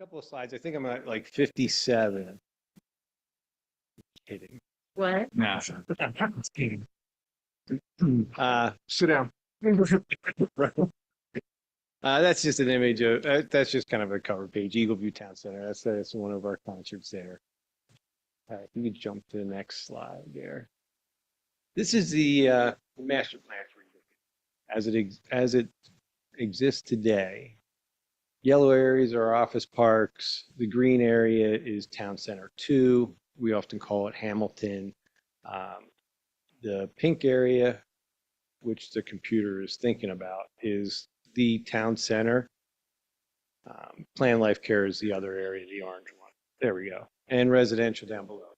Couple of slides. I think I'm at like 57. Kidding. What? No. Just kidding. Sit down. That's just an image of, that's just kind of a cover page, Eagle View Town Center. That's one of our concerts there. If you could jump to the next slide there. This is the master plan for Eagle View as it exists today. Yellow areas are office parks. The green area is Town Center 2. We often call it Hamilton. The pink area, which the computer is thinking about, is the Town Center. Plan Life Care is the other area, the orange one. There we go. And residential down below.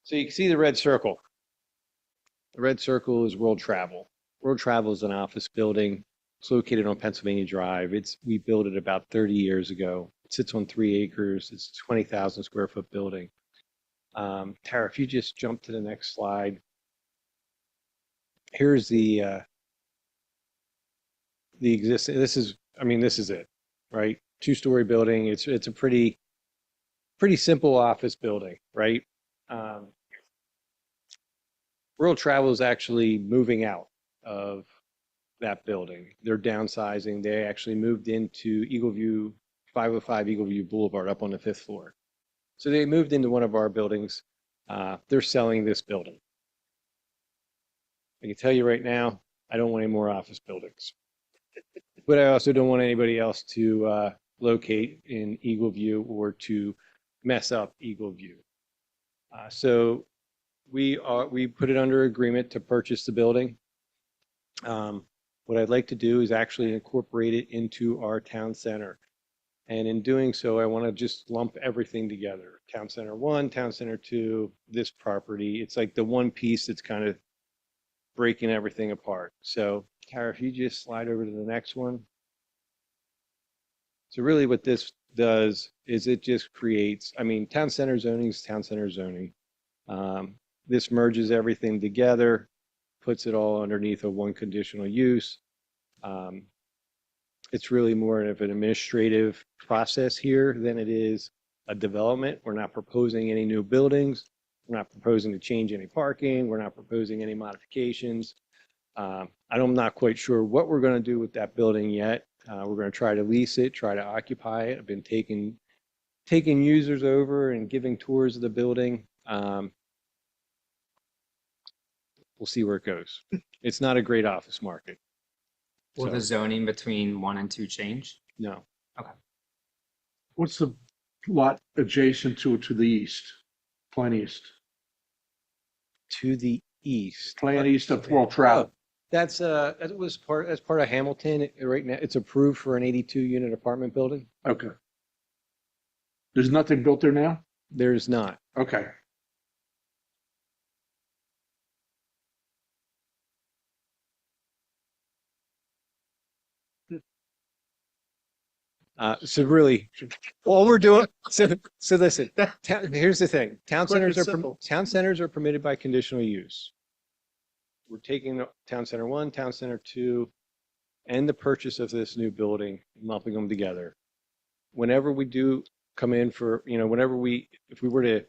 So you can see the red circle. The red circle is World Travel. World Travel is an office building. It's located on Pennsylvania Drive. We built it about 30 years ago. It sits on 3 acres. It's a 20,000 square foot building. Tara, if you just jump to the next slide. Here's the existing, this is it, right? 2-story building. It's a pretty simple office building, right? World Travel is actually moving out of that building. They're downsizing. They actually moved into Eagle View, 505 Eagle View Boulevard up on the 5th floor. So they moved into one of our buildings. They're selling this building. I can tell you right now, I don't want any more office buildings. But I also don't want anybody else to locate in Eagle View or to mess up Eagle View. So we put it under agreement to purchase the building. What I'd like to do is actually incorporate it into our town center. And in doing so, I want to just lump everything together. Town Center 1, Town Center 2, this property. It's like the one piece that's kind of breaking everything apart. So, Tara, if you just slide over to the next one. So really what this does is it just creates, town center zoning is town center zoning. This merges everything together, puts it all underneath a one conditional use. It's really more of an administrative process here than it is a development. We're not proposing any new buildings. We're not proposing to change any parking. We're not proposing any modifications. I'm not quite sure what we're going to do with that building yet. We're going to try to lease it, try to occupy it. I've been taking users over and giving tours of the building. We'll see where it goes. It's not a great office market. Will the zoning between 1 and 2 change? No. What's the lot adjacent to the east? Plan east. To the east. Plan east of World Travel. That's part of Hamilton. Right now, it's approved for an 82-unit apartment building. Okay. There's nothing built there now? There's not. Okay. So really, all we're doing. So listen. Here's the thing. Town centers are permitted by conditional use. We're taking Town Center 1, Town Center 2, and the purchase of this new building, lumping them together. Whenever we do come in for, if we were to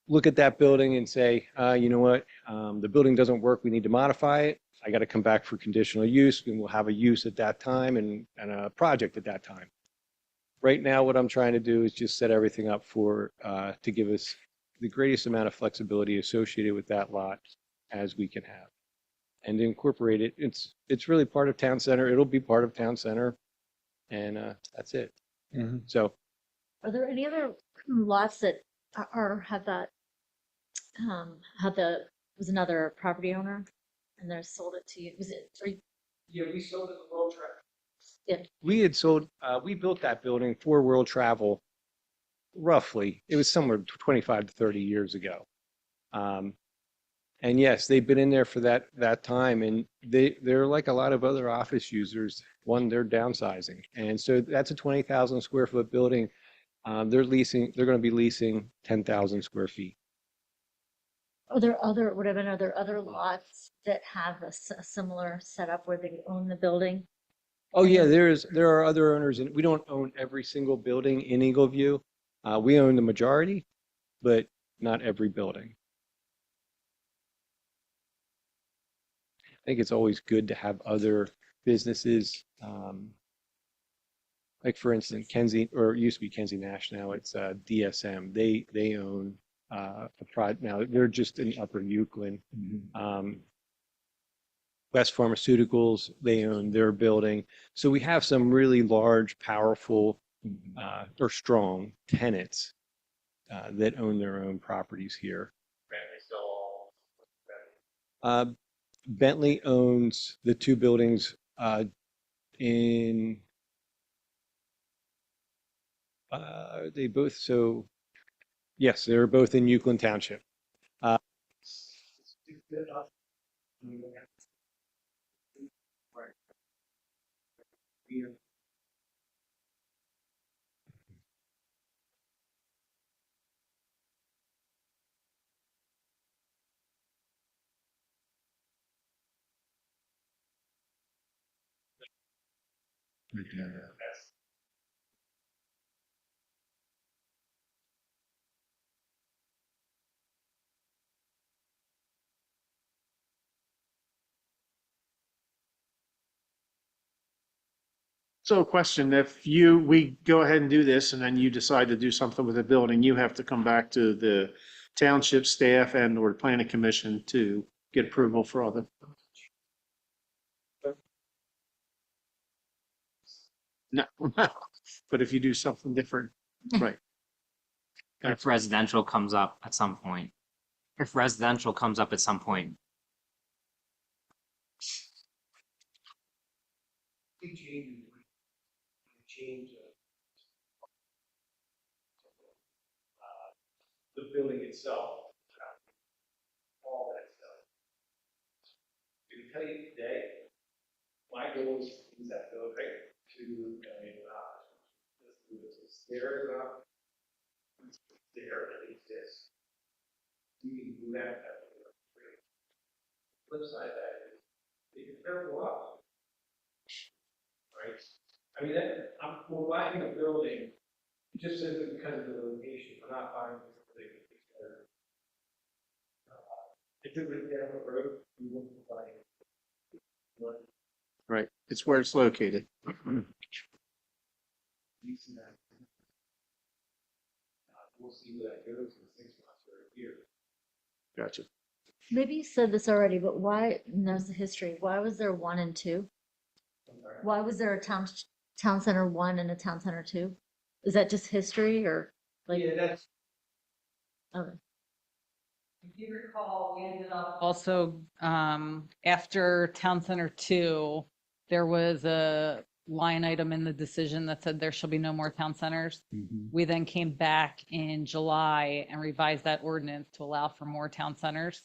look at that building and say, you know what, the building doesn't work, we need to modify it. I got to come back for conditional use, and we'll have a use at that time and a project at that time. Right now, what I'm trying to do is just set everything up to give us the greatest amount of flexibility associated with that lot as we can have. And to incorporate it, it's really part of Town Center. It'll be part of Town Center, and that's it. Mm-hmm. So, Are there any other lots that was another property owner and they sold it to you? Was it? yeah, we sold it to World Travel. Yeah. We built that building for World Travel. Roughly, it was somewhere 25 to 30 years ago. And yes, they've been in there for that time, and they're like a lot of other office users. One, they're downsizing, and so that's a 20,000 square foot building. They're going to be leasing 10,000 square feet. Are there other lots that have a similar setup where they own the building Oh, yeah, there are other owners and we don't own every single building in Eagle View. We own the majority, but not every building. I think it's always good to have other businesses. Like for instance, or it used to be Kenzie Nash, now it's DSM. They own a prod, now they're just in Upper Euclid. West Pharmaceuticals, they own their building. So we have some really large, powerful, or strong tenants that own their own properties here. Uh, Bentley owns the two buildings in, they both, so, yes, they're both in Euclid Township. So question, we go ahead and do this and then you decide to do something with the building, you have to come back to the township staff and or planning commission to get approval for all the. No, but if you do something different, right. If residential comes up at some point. If residential comes up at some point, The building itself, all that stuff. To tell you today, my goal is to use that building to, stairs up, there that exists. You can do that. Flip side of that is, you can never go up. Right? I mean, we're buying a building just simply because of the location. We're not buying a building because if it was down the road, we wouldn't buy it. Right, it's where it's located. We'll see where that goes in 6 months or a year. Gotcha. Maybe you said this already, but why, knows the history, why was there 1 and 2? Why was there a town center 1 and a town center 2? Is that just history or like? Yeah, that's. Okay. If you recall, we ended up also, after Town Center 2, there was a line item in the decision that said there shall be no more town centers. We then came back in July and revised that ordinance to allow for more town centers.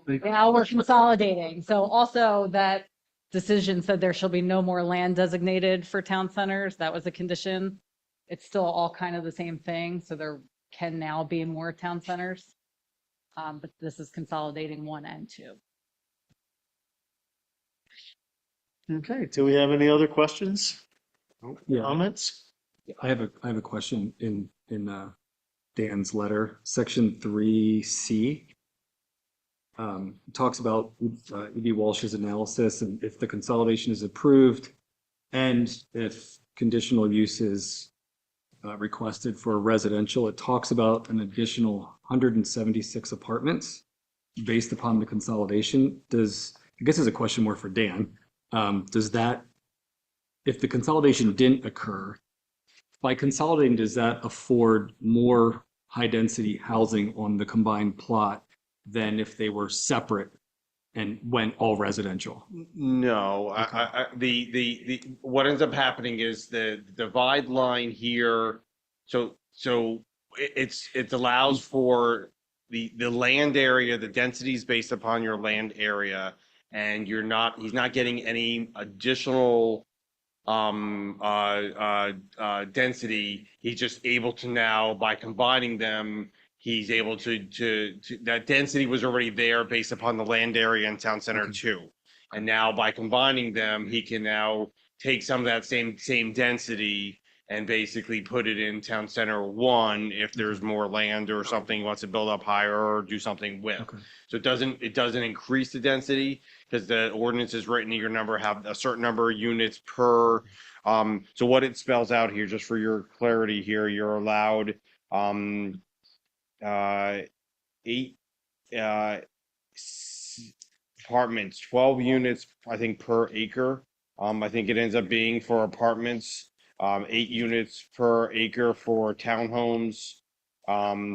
Now we're consolidating. So also that decision said there shall be no more land designated for town centers. That was a condition. It's still all kind of the same thing. So there can now be more town centers. But this is consolidating 1 and 2. Okay, do we have any other questions, Yeah, comments? I have a question in Dan's letter, section 3C. Talks about E.B. Walsh's analysis and if the consolidation is approved and if conditional use is requested for residential, it talks about an additional 176 apartments based upon the consolidation. I guess is a question more for Dan. Does that, if the consolidation didn't occur, by consolidating, does that afford more high density housing on the combined plot than if they were separate and went all residential? No, what ends up happening is the divide line here. So it allows for the land area, the densities based upon your land area, and he's not getting any additional density. He's just able to now, by combining them, he's able to that density was already there based upon the land area in Town Center 2. And now by combining them, he can now take some of that same density and basically put it in Town Center 1 if there's more land or something he wants to build up higher or do something with. Okay. So it doesn't increase the density because the ordinance is written, your number have a certain number of units per. So what it spells out here, just for your clarity here, you're allowed, 8, apartments, 12 units, I think, per acre. I think it ends up being for apartments, 8 units per acre for townhomes,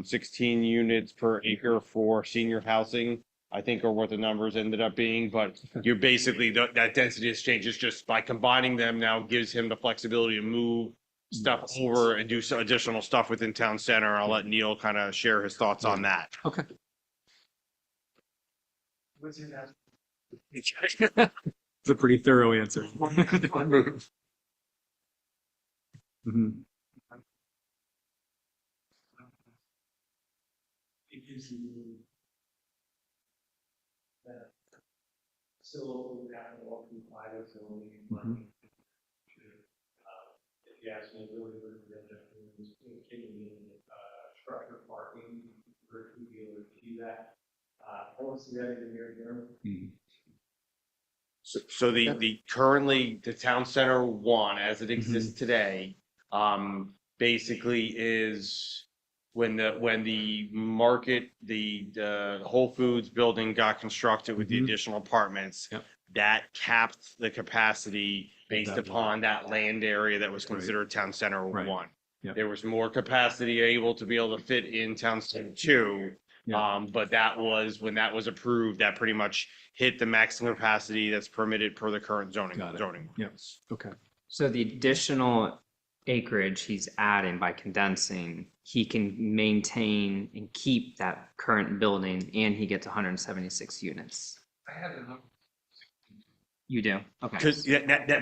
16 units per acre for senior housing, I think are what the numbers ended up being, but you're basically, that density exchange is just by combining them now gives him the flexibility to move stuff over and do some additional stuff within town center. I'll let Neil kind of share his thoughts on that. Okay. It's a pretty thorough answer. Mhm. So we have to walk through five or so. Mhm. If you ask me, really, structure parking for two dealers to do that. I don't see that in the near term. Mhm. So the currently the town center 1 as it exists today, basically is when the market, the Whole Foods building got constructed with the Mhm. additional apartments. Yep. That capped the capacity based That upon that land area that was Right. considered town center Right. 1. Yep. There was more capacity able to be able to fit in town center 2. Yeah. But that was, when that was approved, that pretty much hit the maximum capacity that's permitted per the current zoning. Got it. Yep. Okay. So the additional acreage he's adding by condensing, he can maintain and keep that current building and he gets 176 units. I have enough. You do? Okay. Because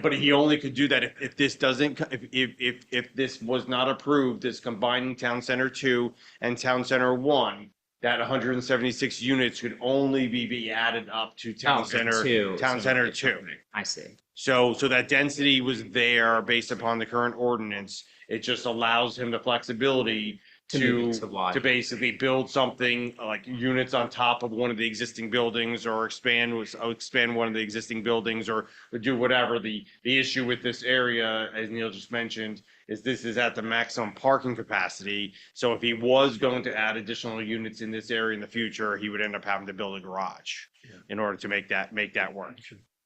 but he only could do that if this doesn't, if this was not approved, this combining Town Center 2 and Town Center 1, that 176 units could only be added up to Town Oh, Center, two. Town So Center it's 2. something. I see. So that density was there based upon the current ordinance. It just allows him the flexibility To move it to to wide. basically build something like units on top of one of the existing buildings or expand one of the existing buildings or do whatever. The issue with this area, as Neil just mentioned, is this is at the maximum parking capacity. So if he was going to add additional units in this area in the future, he would end up having to build a garage in order to make that work.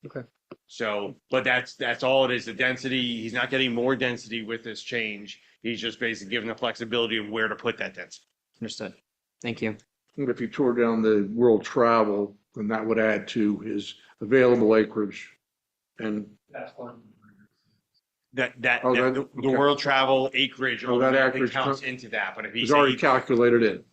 Okay. So, but that's all it is. The density, he's not getting more density with this change. He's just basically given the flexibility of where to put that density. Understood. Thank you. And if you tore down the world travel, then that would add to his available acreage. And That's one. The okay. world travel acreage Oh, that automatically acreage counts counts- into that, but if it's he's already calculated in.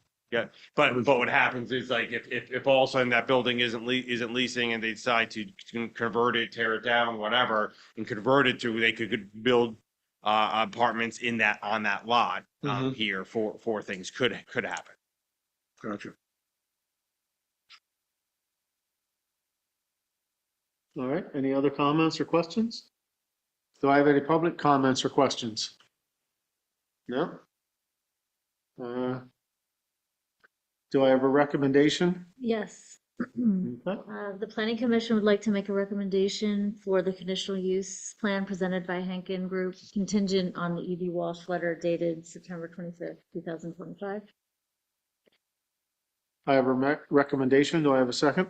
but what happens is like if all of a sudden that building isn't leasing and they decide to convert it, tear it down, whatever, and convert it to, they could build apartments on that lot Mhm. here for things could happen. Gotcha. All right, any other comments or questions? Do I have any public comments or questions? No? Do I have a recommendation? Yes. Okay. The planning commission would like to make a recommendation for the conditional use plan presented by Henkin Group contingent on the E.D. Walsh letter dated September 25th, 2025. I have a recommendation. Do I have a second?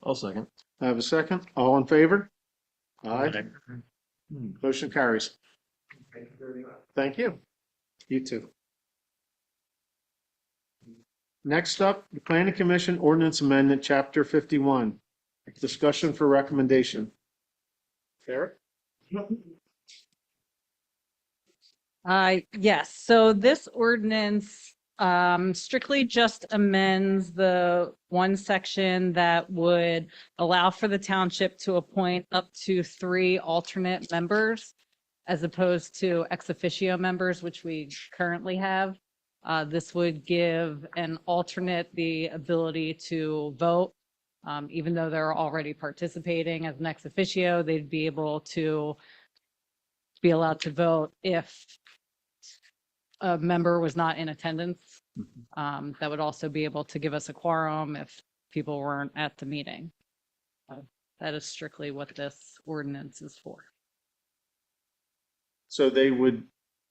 I'll second. I have a second. All in favor? Aye. Motion carries. Thank you very much. Thank you. You too. Next up, the Planning Commission Ordinance Amendment, Chapter 51. Discussion for recommendation. Eric? Yes, so this ordinance strictly just amends the one section that would allow for the township to appoint up to 3 alternate members as opposed to ex officio members, which we currently have. This would give an alternate the ability to vote Even though they're already participating as an ex officio, they'd be able to be allowed to vote if a member was not in attendance. That would also be able to give us a quorum if people weren't at the meeting. That is strictly what this ordinance is for. So they would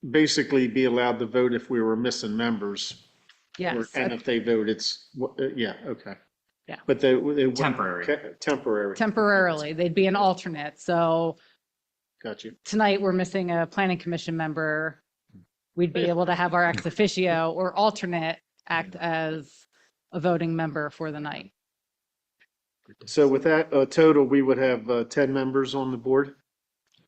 basically be allowed to vote if we were missing members. Yes, And if they vote, it's, yeah, okay. Yeah. But they wouldn't- Temporary. Temporary. temporarily, they'd be an alternate. So Got you. tonight we're missing a planning commission member. We'd be able to have our ex officio or alternate act as a voting member for the night. So with that total, we would have 10 members on the board?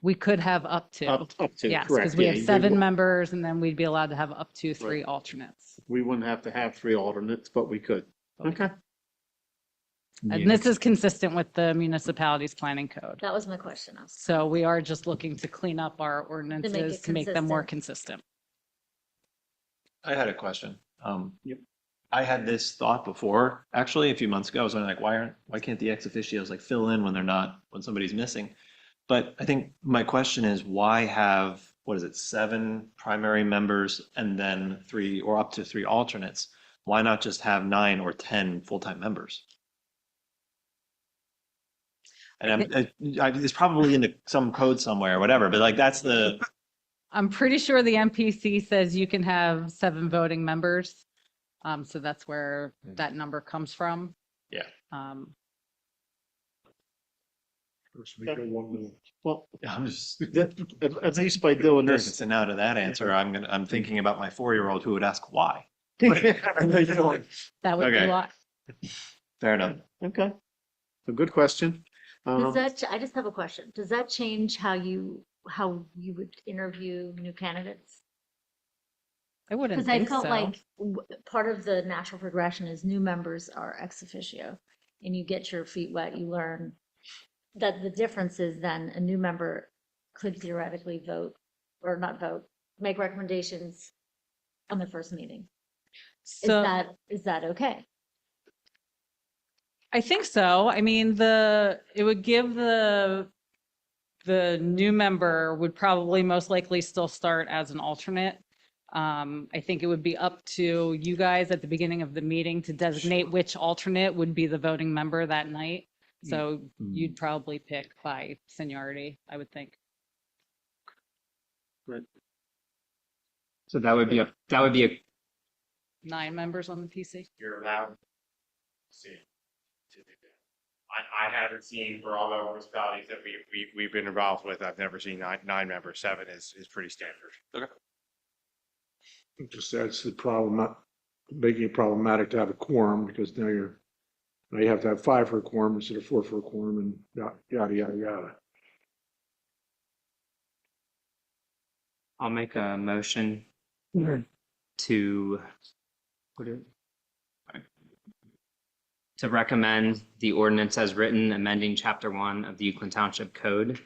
We could have up to. Up to, Yes, correct. because we have Yeah, 7 members and then we'd be allowed to have up to 3 Right. alternates. We wouldn't have to have 3 alternates, but we could. Okay. And this is consistent with the municipalities planning code. That was my question. So we are just looking to clean up our ordinances to make them more consistent. I had a question. Yep. I had this thought before, actually, a few months ago. I was wondering, like, why can't the ex officios like fill in when they're not, when somebody's missing? But I think my question is, why have, what is it, 7 primary members and then 3 or up to 3 alternates? Why not just have 9 or 10 full-time members? And it's probably in some code somewhere or whatever, but like that's the. I'm pretty sure the MPC says you can have 7 voting members. So that's where that number comes from. Yeah. Well, I'm just. at least by doing this. Listen, out of that answer, I'm thinking about my 4-year-old who would ask why. That would be Okay. why. Fair enough. Okay. A good question. Does that, I just have a question. Does that change how you would interview new candidates? I wouldn't Because I think felt so. like part of the natural progression is new members are ex officio and you get your feet wet, you learn that the difference is then a new member could theoretically vote or not vote, make recommendations on the first meeting. So Is that okay? I think so. I mean, it would give the new member would probably most likely still start as an alternate. I think it would be up to you guys at the beginning of the meeting to designate which alternate would be the voting member that night. So you'd probably pick by seniority, I would think. So that would be a 9 members on the PC. You're allowed to see. I haven't seen for all the municipalities that we've been involved with, I've never seen 9 members. 7 is pretty standard. It just adds to the problem, making it problematic to have a quorum because now you have to have 5 for a quorum instead of 4 for a quorum and yada, yada, yada. I'll make a motion to recommend the ordinance as written, amending chapter 1 of the Euclid Township Code,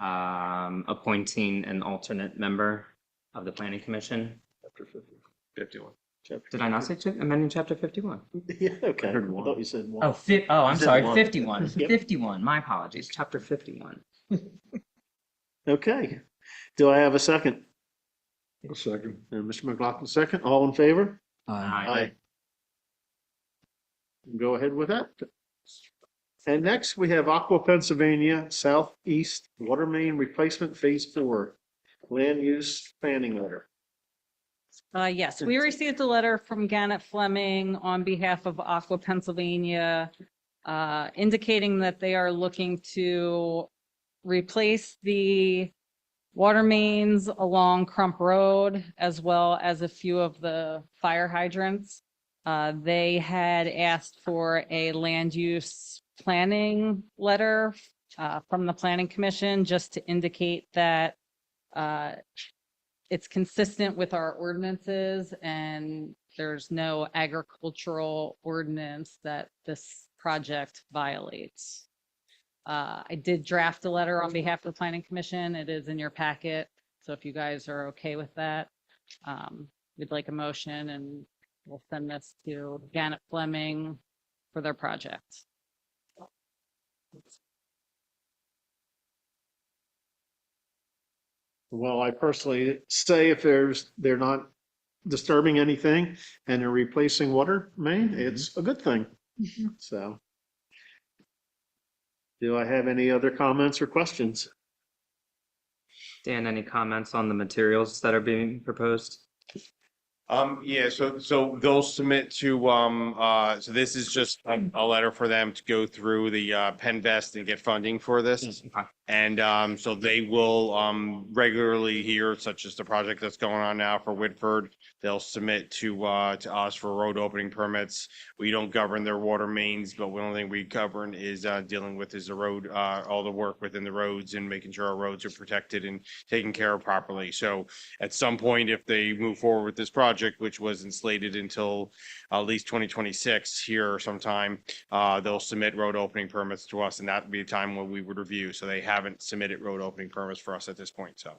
appointing an alternate member of the planning commission. Chapter 51. Did I not say amending chapter 51? Yeah, okay. I heard 1. thought you said 1. I'm said sorry, 1. 51. Yep. 51, my apologies, chapter 51. Okay. Do I have a second? A second. Mr. McLaughlin, second. All in favor? Aye. Go ahead with that. And next we have Aqua Pennsylvania Southeast Water Main Replacement Phase 4 Land Use Planning Letter. Yes, we received a letter from Gannett Fleming on behalf of Aqua Pennsylvania, indicating that they are looking to replace the water mains along Crump Road, as well as a few of the fire hydrants. They had asked for a land use planning letter from the Planning Commission, just to indicate that it's consistent with our ordinances and there's no agricultural ordinance that this project violates. I did draft a letter on behalf of the Planning Commission. It is in your packet. So if you guys are okay with that, we'd like a motion and we'll send this to Gannett Fleming for their project. Well, I personally say if they're not disturbing anything and they're replacing water main, it's a good thing. So. Do I have any other comments or questions? Dan, any comments on the materials that are being proposed? Yeah, so they'll submit to, so this is just a letter for them to go through the, Penvest and get funding for this. Okay. And so they will regularly here, such as the project that's going on now for Whitford, they'll submit to us for road opening permits. We don't govern their water mains, but one thing we govern is dealing with is the road, all the work within the roads and making sure our roads are protected and taken care of properly. So at some point, if they move forward with this project, which wasn't slated until at least 2026 here sometime, they'll submit road opening permits to us, and that would be a time when we would review. So they haven't submitted road opening permits for us at this point, so.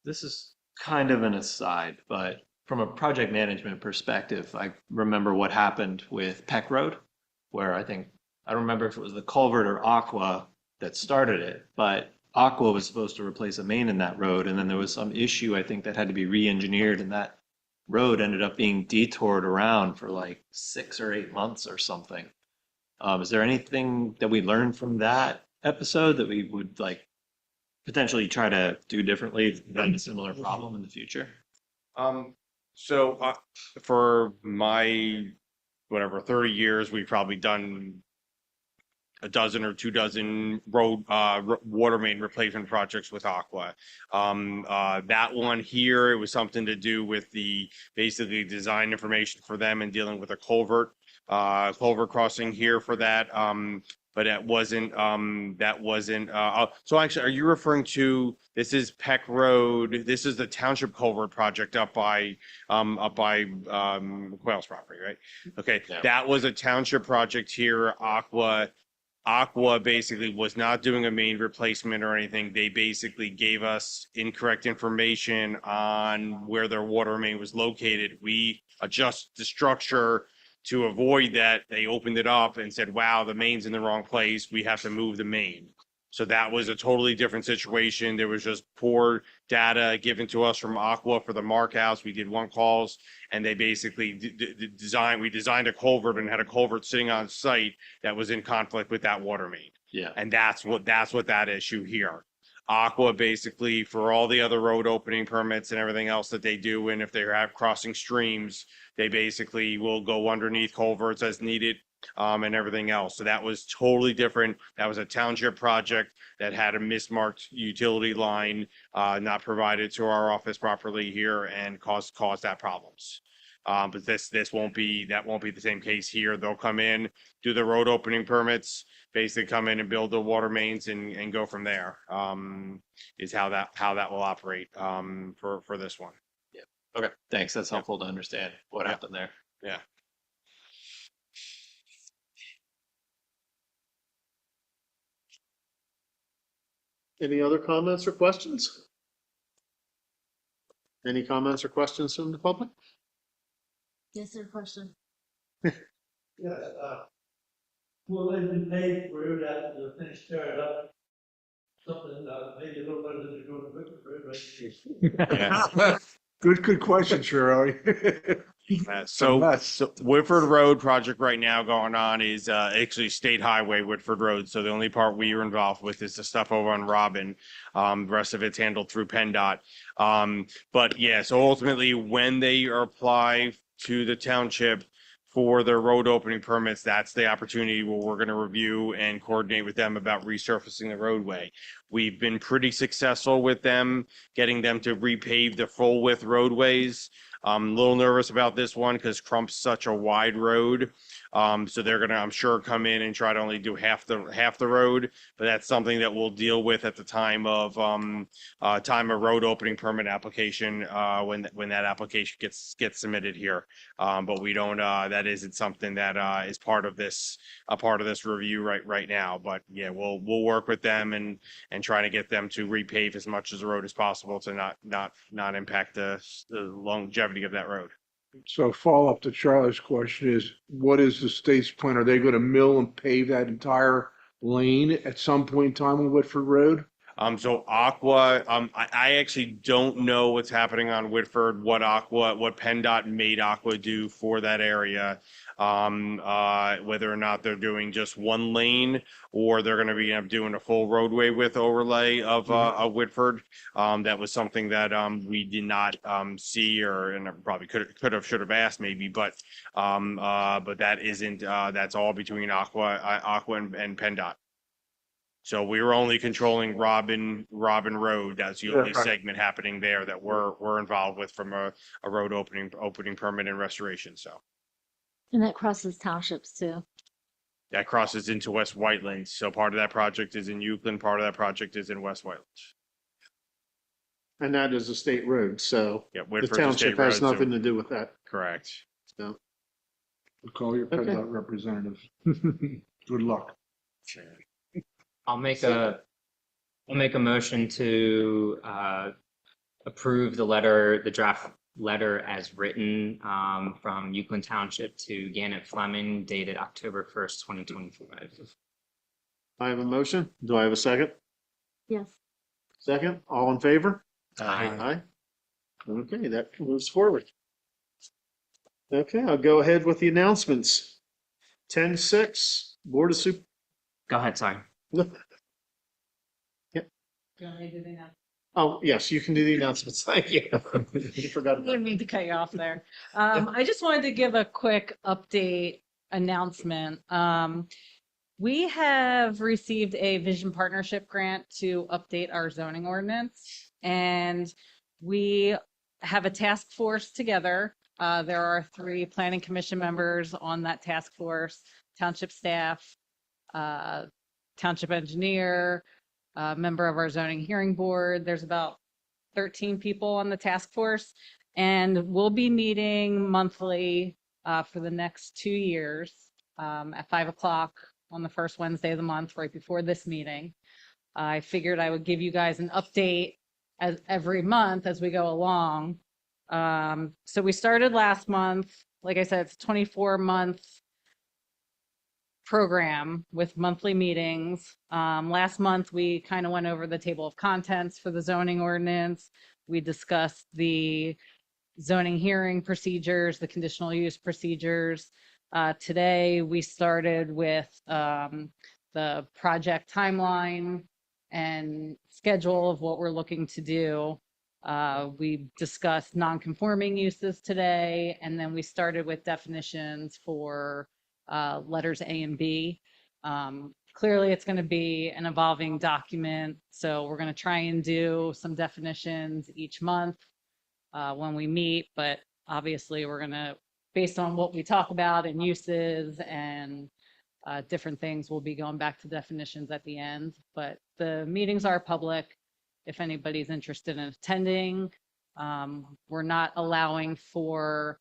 This is kind of an aside, but from a project management perspective, I remember what happened with Peck Road, where I don't remember if it was the culvert or Aqua that started it, but Aqua was supposed to replace a main in that road, and then there was some issue, I think, that had to be re-engineered, and that road ended up being detoured around for like 6 or 8 months or something. Is there anything that we learned from that episode that we would like potentially try to do differently to prevent a similar problem in the future? So for my, whatever, 30 years, we've probably done a dozen or 2 dozen road water main replacement projects with Aqua. That one here, it was something to do with the basically design information for them and dealing with a culvert crossing here for that. But that wasn't, so actually, are you referring to, this is Peck Road, this is the township culvert project up by Quails property, right? Okay, that was a township project here. Aqua basically was not doing a main replacement or anything. They basically gave us incorrect information on where their water main was located. We adjusted the structure to avoid that. They opened it up and said, wow, the main's in the wrong place. We have to move the main. So that was a totally different situation. There was just poor data given to us from Aqua for the Mark House. We did 1 calls and they basically we designed a culvert and had a culvert sitting on site that was in conflict with that water main. Yeah. And that's what that issue here. Aqua basically for all the other road opening permits and everything else that they do, and if they have crossing streams, they basically will go underneath culverts as needed. And everything else. So that was totally different. That was a township project that had a mismarked utility line not provided to our office properly here and caused that problems. But that won't be the same case here. They'll come in, do the road opening permits, basically come in and build the water mains and go from there. Is how that will operate for this one. Yeah. Okay. Thanks. That's helpful to understand what happened there. Yeah. Any other comments or questions? Any comments or questions from the public? Yes, sir, question. Will they be paid for it after the finish tear it up? Something, maybe a little better than going to Whitford, right? Good question, Shiro. So Whitford Road project right now going on is actually State Highway Whitford Road. So the only part we are involved with is the stuff over on Robin. The rest of it's handled through PennDOT. But yeah, so ultimately when they apply to the township for their road opening permits, that's the opportunity where we're going to review and coordinate with them about resurfacing the roadway. We've been pretty successful with them, getting them to repave the full width roadways. I'm a little nervous about this one because Crump's such a wide road. So they're gonna, I'm sure, come in and try to only do half the road, but that's something that we'll deal with at the time of road opening permit application when that application gets submitted here. But we don't. That isn't something that is part of this review right now. But yeah, we'll work with them and try to get them to repave as much as the road as possible to not impact the longevity of that road. So follow up to Charlie's question is, what is the state's plan? Are they going to mill and pave that entire lane at some point in time on Whitford Road? So Aqua, I actually don't know what's happening on Whitford, what PennDOT made Aqua do for that area. Whether or not they're doing just one lane or they're gonna be doing a full roadway with overlay of Whitford. That was something that, we did not, see and I probably should have asked maybe, but that isn't, that's all between Aqua and PennDOT. So we were only controlling Robin Road. That's the only right. segment happening there that we're involved with from a road opening permit and restoration. So And that crosses townships too. that crosses into West Whitelands. So part of that project is in Euclid, part of that project is in West Whitelands. And that is a state road, so Yeah, the Whitford's a township state has road, so- nothing to do with that. Correct. So, Call your Okay. PennDOT representative. Good luck. I'll make a motion to approve the draft letter as written from Euclid Township to Gannett Fleming dated October 1st, 2025. I have a motion. Do I have a second? Yes. Second, all in favor? Aye. Aye. Okay, that moves forward. Okay, I'll go ahead with the announcements. 10-6, Board of Super. Go ahead, sorry. Oh, yes, you can do the announcements. Thank you. You forgot I about didn't mean to cut you off there. I just wanted to give a quick update announcement. We have received a Vision Partnership Grant to update our zoning ordinance. And we have a task force together. There are 3 planning commission members on that task force, township staff, township engineer, member of our zoning hearing board. There's about 13 people on the task force, and we'll be meeting monthly for the next 2 years at 5 o'clock on the first Wednesday of the month, right before this meeting. I figured I would give you guys an update as every month as we go along. So we started last month. Like I said, it's a 24-month program with monthly meetings. Last month, we kind of went over the table of contents for the zoning ordinance. We discussed the zoning hearing procedures, the conditional use procedures. Today, we started with the project timeline and schedule of what we're looking to do. We discussed non-conforming uses today, and then we started with definitions for letters A and B. Clearly, it's going to be an evolving document, so we're going to try and do some definitions each month when we meet, but obviously we're going to, based on what we talk about and uses and different things, we'll be going back to definitions at the end. But the meetings are public if anybody's interested in attending. We're not allowing for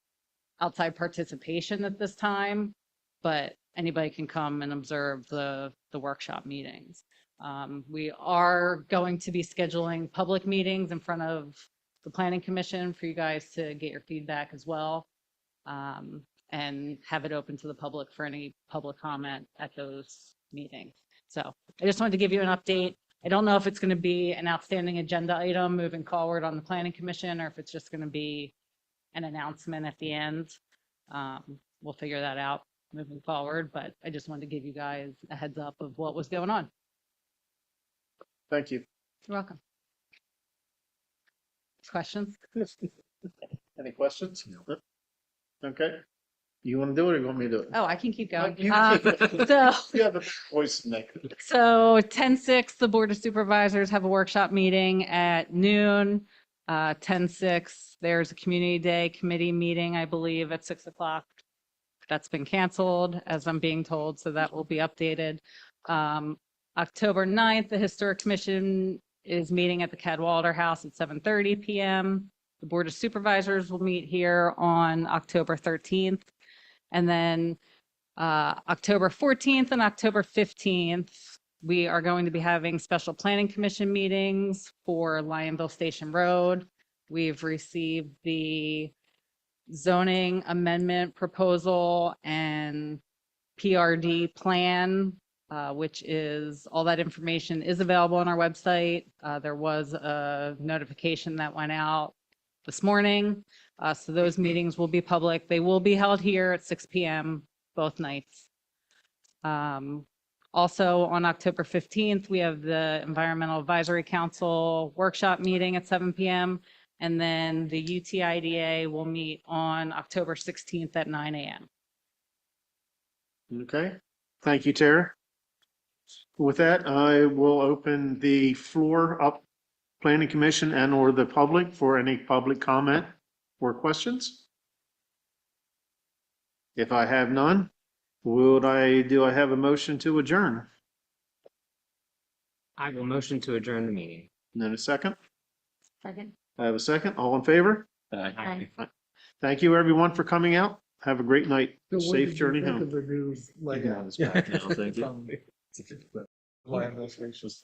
outside participation at this time, but anybody can come and observe the workshop meetings. We are going to be scheduling public meetings in front of the Planning Commission for you guys to get your feedback as well, and have it open to the public for any public comment at those meetings. So I just wanted to give you an update. I don't know if it's going to be an outstanding agenda item moving forward on the Planning Commission, or if it's just going to be an announcement at the end. We'll figure that out moving forward, but I just wanted to give you guys a heads up of what was going on. Thank you. You're welcome. Questions? Any questions? Okay. You want to do it or you want me to do it? Oh, I can keep going. You can keep it. So, You have a voice, Nick. so 10/6, the Board of Supervisors have a workshop meeting at noon. 10/6, there's a Community Day Committee meeting, I believe, at 6 o'clock. That's been canceled, as I'm being told, so that will be updated. October 9th, the Historic Commission is meeting at the Cadwalader House at 7:30 p.m. The Board of Supervisors will meet here on October 13th. And then October 14th and October 15th, we are going to be having special planning commission meetings for Lionville Station Road. We've received the zoning amendment proposal and PRD plan, which is, all that information is available on our website. There was a notification that went out this morning. So those meetings will be public. They will be held here at 6 p.m. both nights. Also on October 15th, we have the Environmental Advisory Council workshop meeting at 7 p.m. And then the UTIDA will meet on October 16th at 9 a.m. Okay, thank you, Tara. With that, I will open the floor up, Planning Commission and or the public for any public comment or questions. If I have none, do I have a motion to adjourn? I will motion to adjourn the meeting. And then a second? Second. I have a second. All in favor? Aye. Thank you, everyone, for coming out. Have a great night. So what Safe did you journey think home. of the new You can have layout? this back now, thank you. Land illustrations.